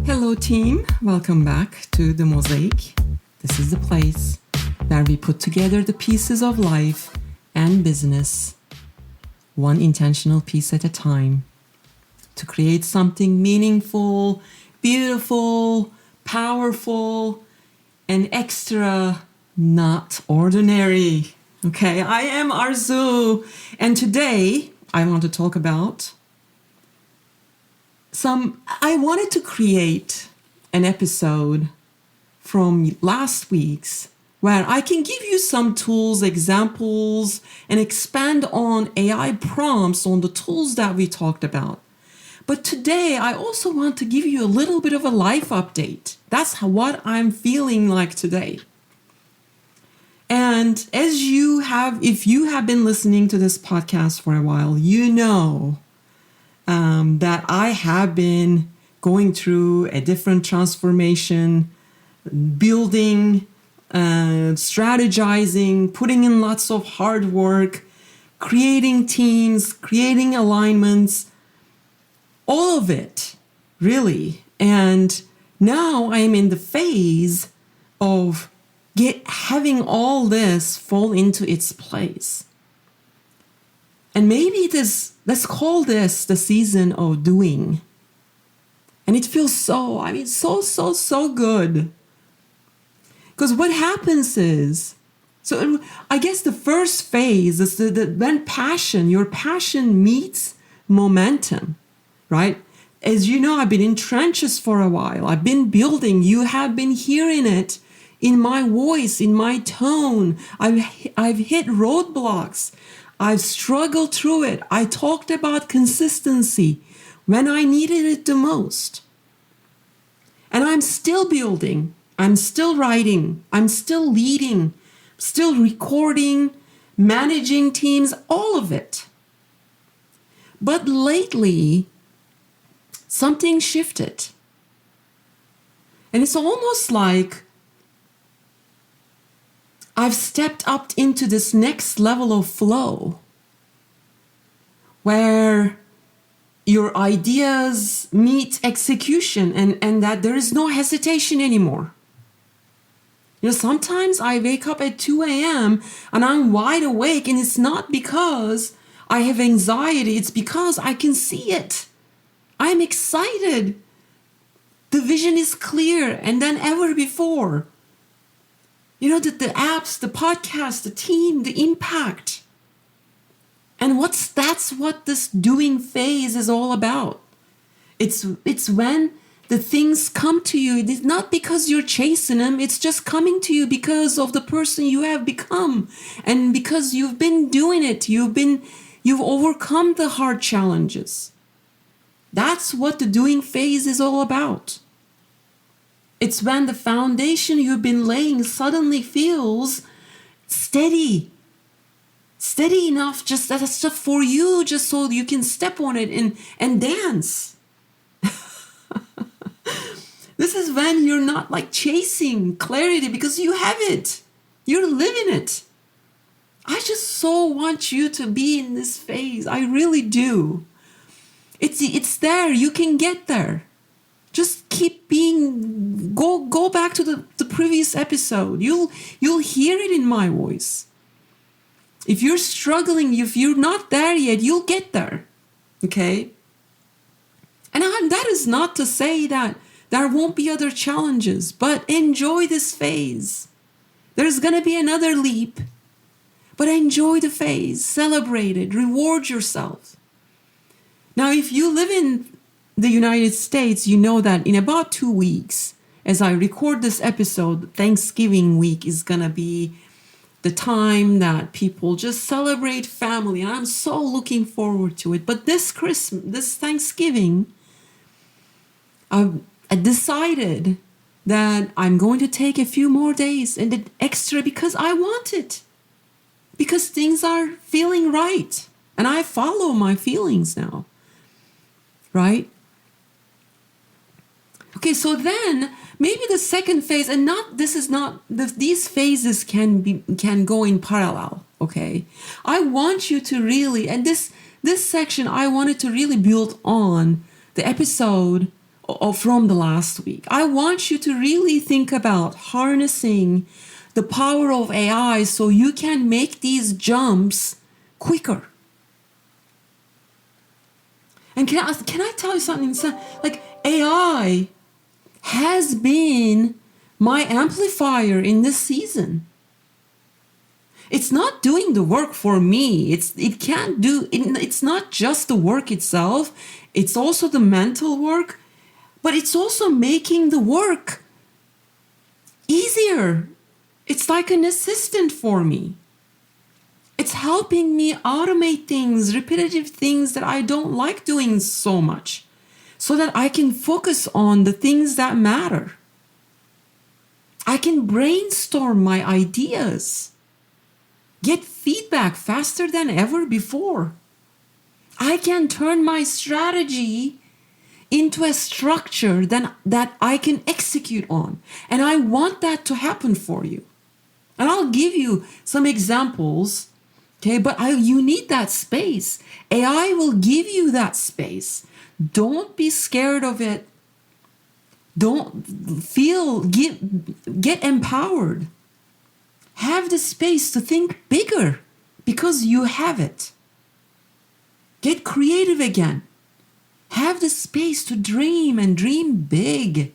Hello, team. Welcome back to The Mosaic. This is the place where we put together the pieces of life and business, one intentional piece at a time, to create something meaningful, beautiful, powerful, and extra not ordinary. Okay, I am Arzu, and today I want to talk about I wanted to create an episode from last week's where I can give you some tools, examples, and expand on AI prompts on the tools that we talked about. But today, I also want to give you a little bit of a life update. That's what I'm feeling like today. And if you have been listening to this podcast for a while, you know that I have been going through a different transformation, building, strategizing, putting in lots of hard work, creating teams, creating alignments, all of it, really. And now I am in the phase of having all this fall into its place. And maybe let's call this the season of doing. And it feels so good. Because what happens is, so I guess the first phase is when your passion meets momentum, right? As you know, I've been in trenches for a while. I've been building. You have been hearing it in my voice, in my tone. I've hit roadblocks. I've struggled through it. I talked about consistency when I needed it the most. And I'm still building. I'm still writing. I'm still leading, still recording, managing teams, all of it. But lately, something shifted. And it's almost like I've stepped up into this next level of flow where your ideas meet execution and that there is no hesitation anymore. You know, sometimes I wake up at 2 a.m. and I'm wide awake, and it's not because I have anxiety, it's because I can see it. I'm excited. The vision is clear and than ever before. You know, the apps, the podcast, the team, the impact. And that's what this doing phase is all about. It's when the things come to you. It's not because you're chasing them. It's just coming to you because of the person you have become. And because you've been doing it. You've overcome the hard challenges. That's what the doing phase is all about. It's when the foundation you've been laying suddenly feels steady enough, just that stuff for you, just so you can step on it and dance. This is when you're not like chasing clarity because you have it. You're living it. I just so want you to be in this phase. I really do. It's there. You can get there. Just keep go back to the previous episode. You'll hear it in my voice. If you're struggling, if you're not there yet, you'll get there. Okay? And that is not to say that there won't be other challenges, but enjoy this phase. There's going to be another leap, but enjoy the phase, celebrate it, reward yourself. Now, if you live in the United States, you know that in about 2 weeks, as I record this episode, Thanksgiving week is going to be the time that people just celebrate family. And I'm so looking forward to it. But this Thanksgiving, I decided that I'm going to take a few more days and an extra because I want it. Because things are feeling right. And I follow my feelings now. Right? Okay, so then maybe the second phase, and these phases can go in parallel. Okay, I want you to really, and this section I wanted to really build on the episode from the last week. I want you to really think about harnessing the power of AI so you can make these jumps quicker. And can I tell you something? Like, AI has been my amplifier in this season. It's not doing the work for me. It's not just the work itself. It's also the mental work, but it's also making the work easier. It's like an assistant for me. It's helping me automate things, repetitive things that I don't like doing so much, so that I can focus on the things that matter. I can brainstorm my ideas, get feedback faster than ever before. I can turn my strategy into a structure that I can execute on. And I want that to happen for you. And I'll give you some examples, okay? But you need that space. AI will give you that space. Don't be scared of it. Get empowered. Have the space to think bigger because you have it. Get creative again. Have the space to dream and dream big.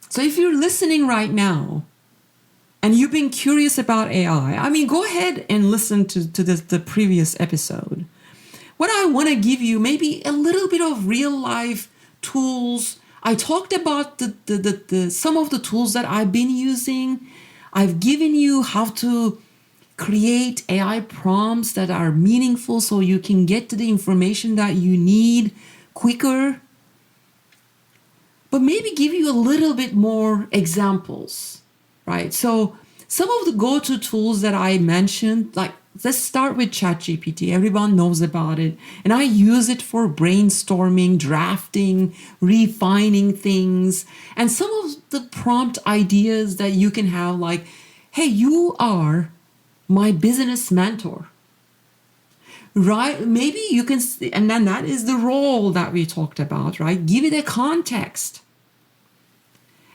So if you're listening right now and you've been curious about AI, go ahead and listen to the previous episode. What I want to give you, maybe a little bit of real life tools. I talked about some of the tools that I've been using. I've given you how to create AI prompts that are meaningful so you can get to the information that you need quicker. But maybe give you a little bit more examples, right? So some of the go-to tools that I mentioned, like let's start with ChatGPT. Everyone knows about it. And I use it for brainstorming, drafting, refining things. And some of the prompt ideas that you can have, like, hey, you are my business mentor. Right? Maybe you can, and then that is the role that we talked about, right? Give it a context.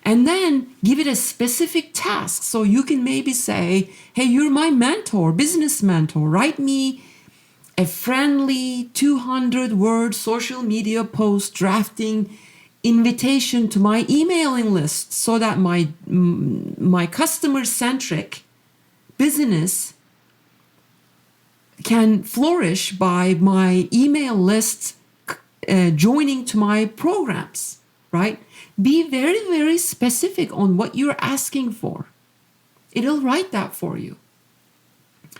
And then give it a specific task. So you can maybe say, hey, you're my mentor, business mentor. Write me a friendly 200-word social media post drafting invitation to my emailing list so that my customer-centric business can flourish by my email list joining to my programs, right? Be very, very specific on what you're asking for. It'll write that for you.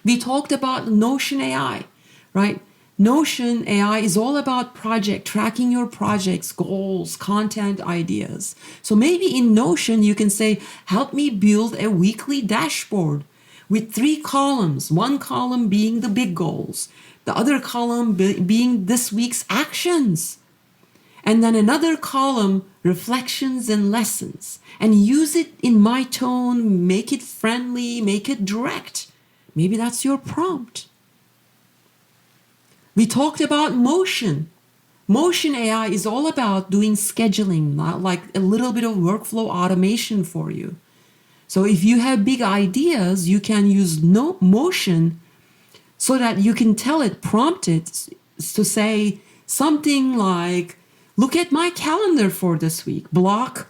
We talked about Notion AI, right? Notion AI is all about tracking your projects, goals, content, ideas. So maybe in Notion, you can say, help me build a weekly dashboard with 3 columns, one column being the big goals, the other column being this week's actions, and then another column, reflections and lessons. And use it in my tone, make it friendly, make it direct. Maybe that's your prompt. We talked about Motion. Motion AI is all about doing scheduling, like a little bit of workflow automation for you. So if you have big ideas, you can use Motion so that you can prompt it to say something like, look at my calendar for this week. Block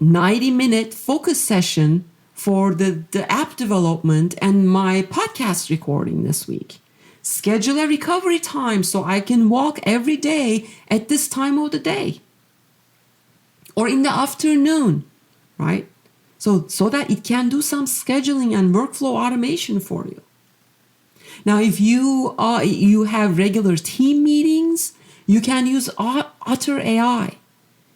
90-minute focus session for the app development and my podcast recording this week. Schedule a recovery time so I can walk every day at this time of the day or in the afternoon, right? So that it can do some scheduling and workflow automation for you. Now, if you have regular team meetings, you can use Otter AI.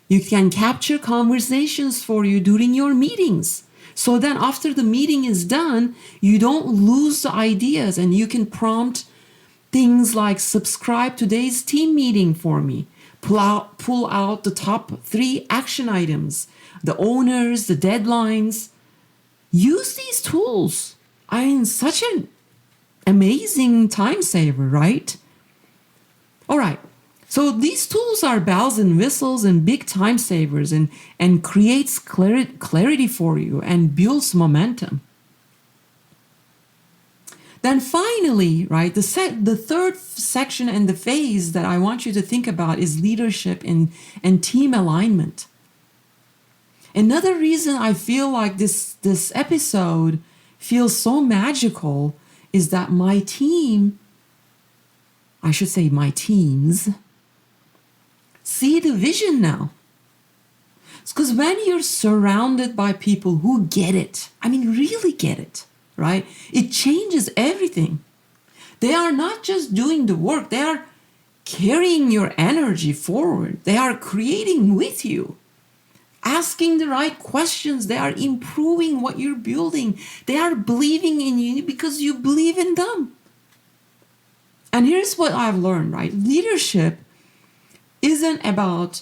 You can capture conversations for you during your meetings. So then after the meeting is done, you don't lose the ideas and you can prompt things like subscribe today's team meeting for me. Pull out the top 3 action items, the owners, the deadlines. Use these tools. Such an amazing time saver, right? All right. So these tools are bells and whistles and big time savers, and creates clarity for you and builds momentum. Then finally, right, the third section and the phase that I want you to think about is leadership and team alignment. Another reason I feel like this episode feels so magical is that my team, I should say my teams, see the vision now. It's because when you're surrounded by people who get it, I mean, really get it, right? It changes everything. They are not just doing the work, they are carrying your energy forward. They are creating with you, asking the right questions. They are improving what you're building. They are believing in you because you believe in them. And here's what I've learned, right? Leadership isn't about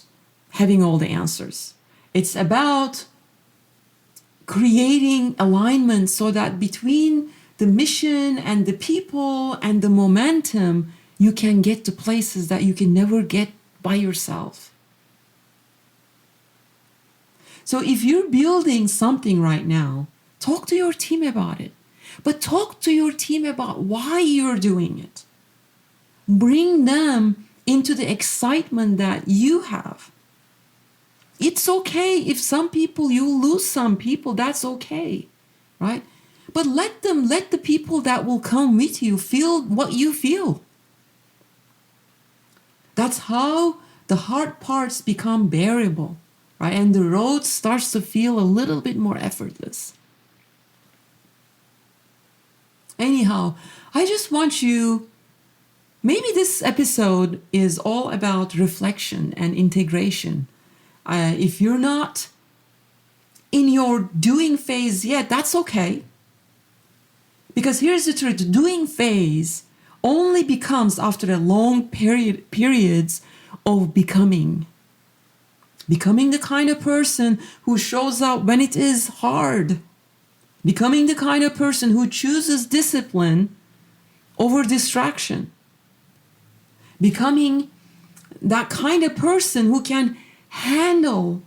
having all the answers. It's about creating alignment so that between the mission and the people and the momentum, you can get to places that you can never get by yourself. So if you're building something right now, talk to your team about it. But talk to your team about why you're doing it. Bring them into the excitement that you have. It's okay if some people, you lose some people, that's okay, right? But let the people that will come with you feel what you feel. That's how the hard parts become bearable, right? And the road starts to feel a little bit more effortless. Anyhow, I just want you, maybe this episode is all about reflection and integration. If you're not in your doing phase yet, that's okay. Because here's the truth, doing phase only becomes after a long periods of becoming. Becoming the kind of person who shows up when it is hard. Becoming the kind of person who chooses discipline over distraction. Becoming that kind of person who can handle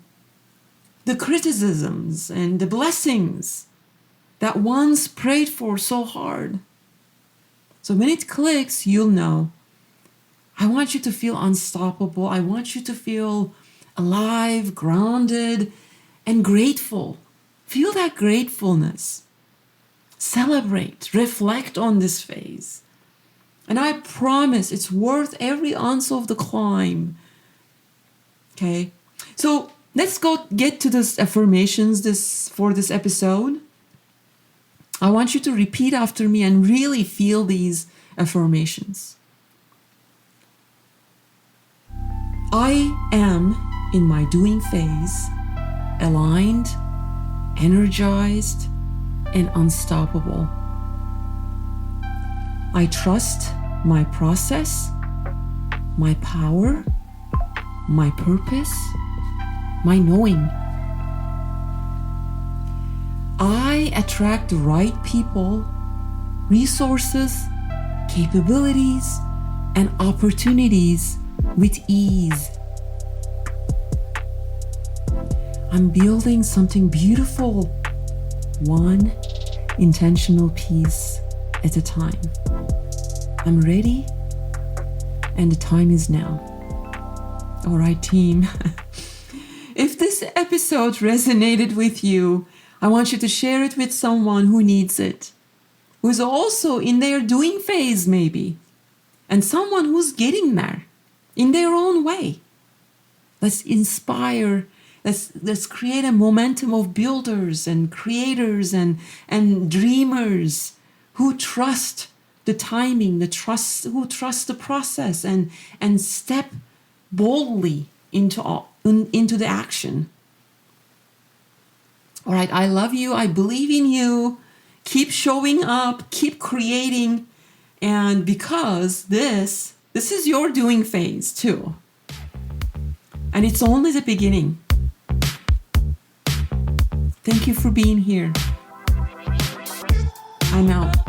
the criticisms and the blessings that once prayed for so hard. So when it clicks, you'll know. I want you to feel unstoppable. I want you to feel alive, grounded, and grateful. Feel that gratefulness. Celebrate, reflect on this phase. And I promise it's worth every ounce of the climb. Okay? So let's go get to this affirmations for this episode. I want you to repeat after me and really feel these affirmations. I am in my doing phase, aligned, energized, and unstoppable. I trust my process, my power, my purpose, my knowing. I attract the right people, resources, capabilities, and opportunities with ease. I'm building something beautiful, one intentional piece at a time. I'm ready, and the time is now. All right, team. If this episode resonated with you, I want you to share it with someone who needs it, who's also in their doing phase maybe, and someone who's getting there in their own way. Let's inspire, let's create a momentum of builders and creators and dreamers who trust the timing, who trust the process and step boldly into the action. All right, I love you. I believe in you. Keep showing up, keep creating. And because this is your doing phase too. And it's only the beginning. Thank you for being here. I'm out.